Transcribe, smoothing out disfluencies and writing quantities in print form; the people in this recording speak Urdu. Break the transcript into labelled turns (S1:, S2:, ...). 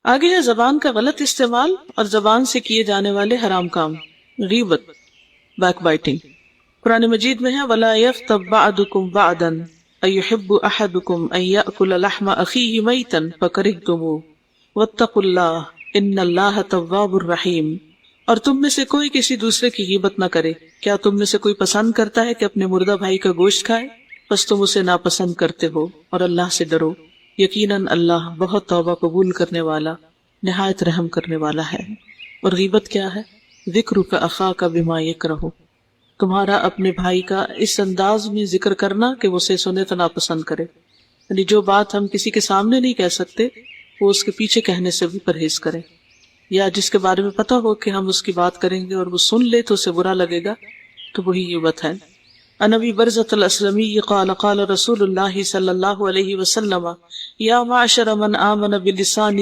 S1: آگے ہے زبان کا غلط استعمال اور زبان سے کیے جانے والے حرام کام، غیبت، بیک بائٹنگ۔ قرآن مجید میں ہے وَلَا يَغْتَبْ بَعْضُكُمْ بَعْضًا أَيُحِبُّ أَحَدُكُمْ أَن يَأْكُلَ لَحْمَ أَخِيهِ مَيْتًا فَكَرِهْتُمُوهُ وَاتَّقُوا اللَّهَ إِنَّ اللَّهَ تَوَّابٌ رَحِيمٌ۔ اور تم میں سے کوئی کسی دوسرے کی غیبت نہ کرے۔ کیا تم میں سے کوئی پسند کرتا ہے کہ اپنے مردہ بھائی کا گوشت کھائے؟ بس تم اسے ناپسند کرتے ہو، اور اللہ سے ڈرو، یقیناً اللہ بہت توبہ قبول کرنے والا، نہایت رحم کرنے والا ہے۔ اور غیبت کیا ہے؟ ذکرک اخاک بما یکرہ، تمہارا اپنے بھائی کا اس انداز میں ذکر کرنا کہ وہ اسے سنے تو ناپسند کرے، یعنی جو بات ہم کسی کے سامنے نہیں کہہ سکتے وہ اس کے پیچھے کہنے سے بھی پرہیز کریں، یا جس کے بارے میں پتہ ہو کہ ہم اس کی بات کریں گے اور وہ سن لے تو اسے برا لگے گا، تو وہی غیبت ہے۔ عن ابی برزۃ الاسلمی قال قال رسول اللہ صلی اللہ علیہ وسلم یا معشر من آمن بلسانہ